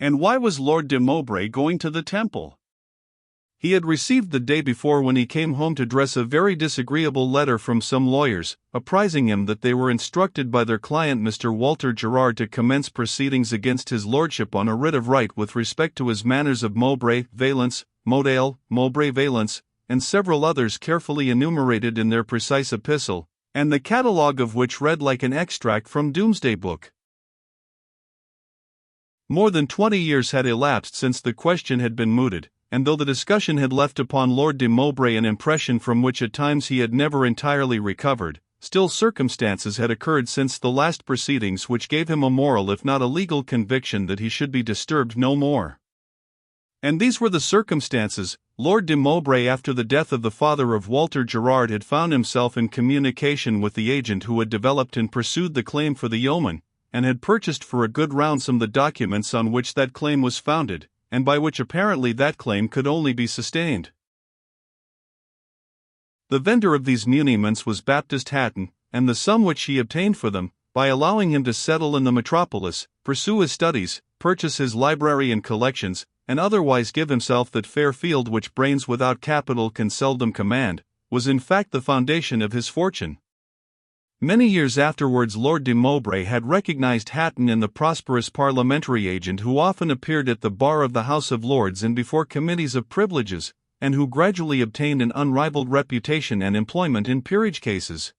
And why was Lord de Mowbray going to the Temple? He had received the day before, when he came home to dress, a very disagreeable letter from some lawyers, apprising him that they were instructed by their client Mr. Walter Gerard to commence proceedings against his lordship on a writ of right with respect to his manors of Mowbray, Valence, Modale, Mowbray Valence, and several others carefully enumerated in their precise epistle, and the catalogue of which read like an extract from Doomsday Book. More than 20 years had elapsed since the question had been mooted, and though the discussion had left upon Lord de Mowbray an impression from which at times he had never entirely recovered, still circumstances had occurred since the last proceedings which gave him a moral if not a legal conviction that he should be disturbed no more. And these were the circumstances. Lord de Mowbray, after the death of the father of Walter Gerard, had found himself in communication with the agent who had developed and pursued the claim for the yeoman, and had purchased for a good ransom the documents on which that claim was founded, and by which apparently that claim could only be sustained. The vendor of these muniments was Baptist Hatton, and the sum which he obtained for them, by allowing him to settle in the metropolis, pursue his studies, purchase his library and collections, and otherwise give himself that fair field which brains without capital can seldom command, was in fact the foundation of his fortune. Many years afterwards Lord de Mowbray had recognized Hatton in the prosperous parliamentary agent who often appeared at the bar of the House of Lords and before committees of privileges, and who gradually obtained an unrivaled reputation and employment in peerage cases.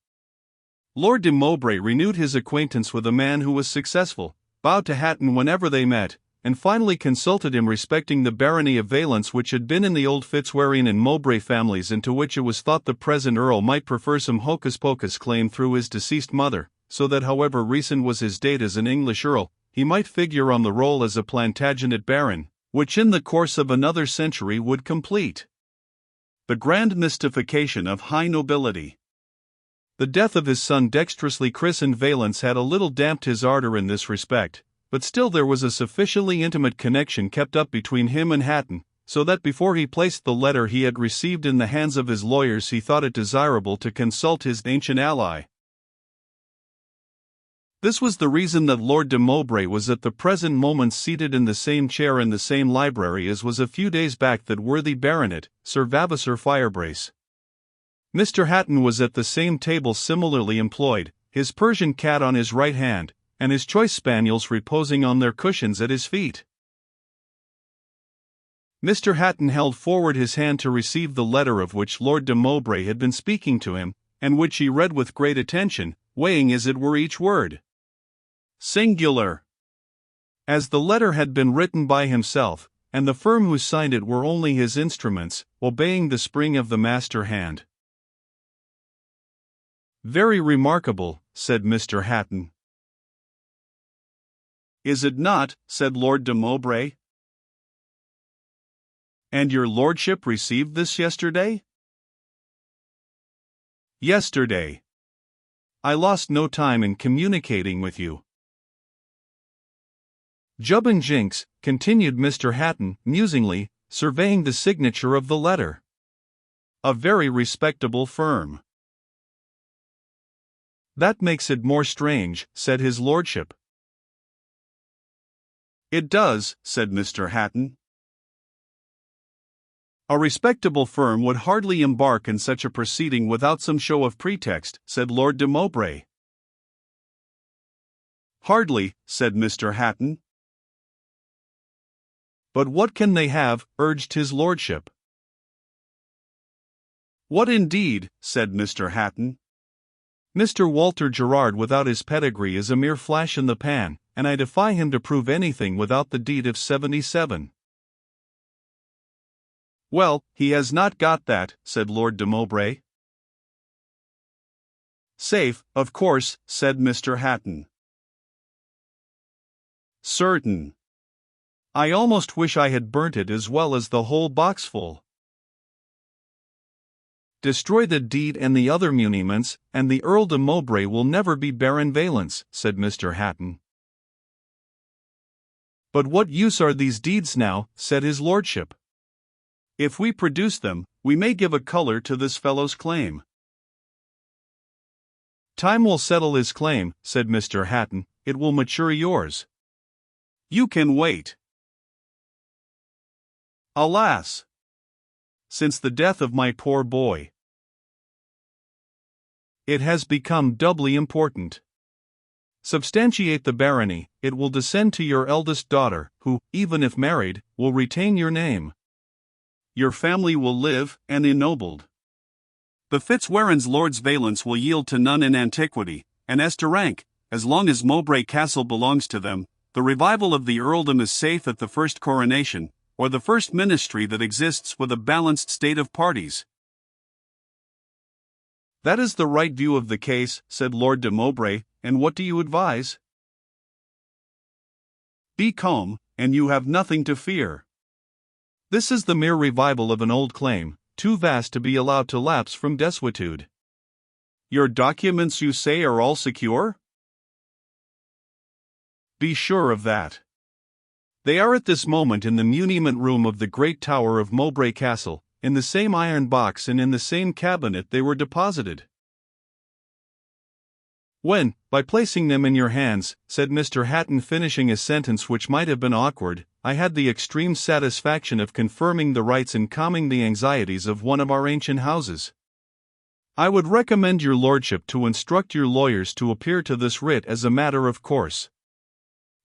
Lord de Mowbray renewed his acquaintance with a man who was successful, bowed to Hatton whenever they met, and finally consulted him respecting the barony of Valence, which had been in the old Fitzwarren and Mowbray families, and to which it was thought the present Earl might prefer some hocus-pocus claim through his deceased mother, so that however recent was his date as an English Earl, he might figure on the roll as a Plantagenet baron, which in the course of another century would complete the grand mystification of high nobility. The death of his son, dexterously christened Valence, had a little damped his ardor in this respect, but still there was a sufficiently intimate connection kept up between him and Hatton, so that before he placed the letter he had received in the hands of his lawyers he thought it desirable to consult his ancient ally. This was the reason that Lord de Mowbray was at the present moment seated in the same chair in the same library as was a few days back that worthy baronet, Sir Vavasour Firebrace. Mr. Hatton was at the same table similarly employed, his Persian cat on his right hand, and his choice spaniels reposing on their cushions at his feet. Mr. Hatton held forward his hand to receive the letter of which Lord de Mowbray had been speaking to him, and which he read with great attention, weighing as it were each word. Singular. As the letter had been written by himself, and the firm who signed it were only his instruments, obeying the spring of the master hand. Very remarkable, said Mr. Hatton. Is it not? Said Lord de Mowbray. And your lordship received this yesterday? Yesterday. I lost no time in communicating with you. Jub and Jinks, continued Mr. Hatton, musingly, surveying the signature of the letter. A very respectable firm. That makes it more strange, said his lordship. It does, said Mr. Hatton. A respectable firm would hardly embark in such a proceeding without some show of pretext, said Lord de Mowbray. Hardly, said Mr. Hatton. But what can they have? Urged his lordship. What indeed? Said Mr. Hatton. Mr. Walter Gerard without his pedigree is a mere flash in the pan, and I defy him to prove anything without the deed of 77. Well, he has not got that, said Lord de Mowbray. Safe, of course, said Mr. Hatton. Certain. I almost wish I had burnt it as well as the whole boxful. Destroy the deed and the other muniments, and the Earl de Mowbray will never be Baron Valence, said Mr. Hatton. But what use are these deeds now? Said his lordship. If we produce them, we may give a colour to this fellow's claim. Time will settle his claim, said Mr. Hatton, it will mature yours. You can wait. Alas! Since the death of my poor boy, it has become doubly important. Substantiate the barony, it will descend to your eldest daughter, who, even if married, will retain your name. Your family will live, and ennobled. The Fitzwarren's lord's valence will yield to none in antiquity, and as to rank, as long as Mowbray Castle belongs to them, the revival of the earldom is safe at the first coronation, or the first ministry that exists with a balanced state of parties. That is the right view of the case, said Lord de Mowbray, and what do you advise? Be calm, and you have nothing to fear. This is the mere revival of an old claim, too vast to be allowed to lapse from desuetude. Your documents, you say, are all secure? Be sure of that. They are at this moment in the muniment room of the great tower of Mowbray Castle, in the same iron box and in the same cabinet they were deposited. When, by placing them in your hands, said Mr. Hatton, finishing a sentence which might have been awkward, I had the extreme satisfaction of confirming the rights and calming the anxieties of one of our ancient houses. I would recommend your lordship to instruct your lawyers to appear to this writ as a matter of course.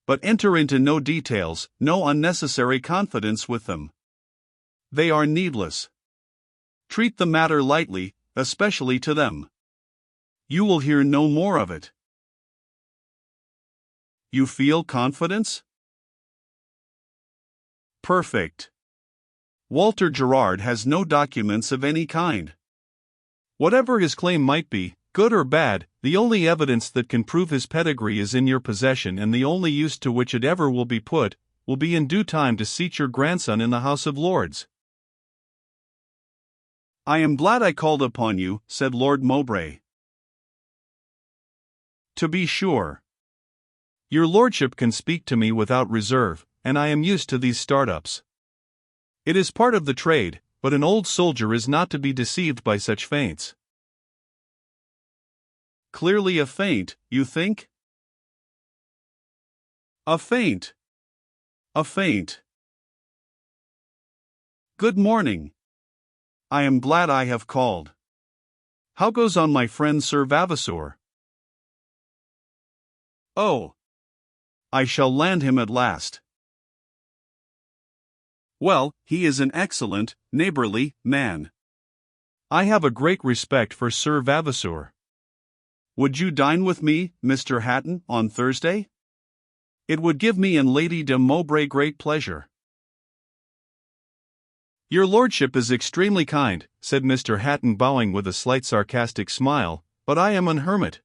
But enter into no details, no unnecessary confidence with them. They are needless. Treat the matter lightly, especially to them. You will hear no more of it. You feel confidence? Perfect. Walter Gerard has no documents of any kind. Whatever his claim might be, good or bad, the only evidence that can prove his pedigree is in your possession, and the only use to which it ever will be put, will be in due time to seat your grandson in the House of Lords. I am glad I called upon you, said Lord Mowbray. To be sure. Your lordship can speak to me without reserve, and I am used to these start-ups. It is part of the trade, but an old soldier is not to be deceived by such feints. Clearly a feint, you think? A feint. A feint. Good morning. I am glad I have called. How goes on my friend Sir Vavasour? Oh. I shall land him at last. Well, he is an excellent, neighborly man. I have a great respect for Sir Vavasour. Would you dine with me, Mr. Hatton, on Thursday? It would give me and Lady de Mowbray great pleasure. Your lordship is extremely kind, said Mr. Hatton, bowing with a slight sarcastic smile, but I am an hermit.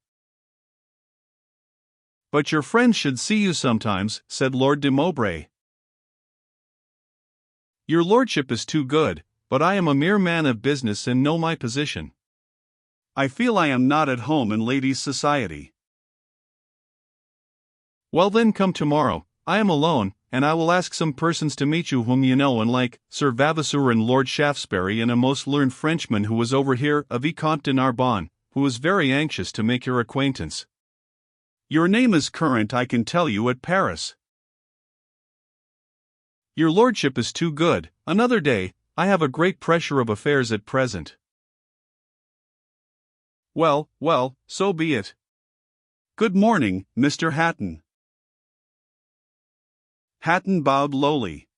But your friends should see you sometimes, said Lord de Mowbray. Your lordship is too good, but I am a mere man of business and know my position. I feel I am not at home in ladies' society. Well then, come tomorrow. I am alone, and I will ask some persons to meet you whom you know and like, Sir Vavasour and Lord Shaftesbury, and a most learned Frenchman who was over here, a Vicomte de Narbonne, who is very anxious to make your acquaintance. Your name is current, I can tell you, at Paris. Your lordship is too good. Another day. I have a great pressure of affairs at present. Well, well, so be it. Good morning, Mr. Hatton. Hatton bowed lowly.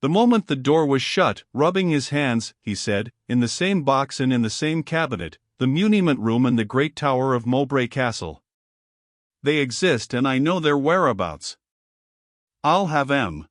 The moment the door was shut, rubbing his hands, he said, in the same box and in the same cabinet, the muniment room and the great tower of Mowbray Castle. They exist and I know their whereabouts. I'll have 'em.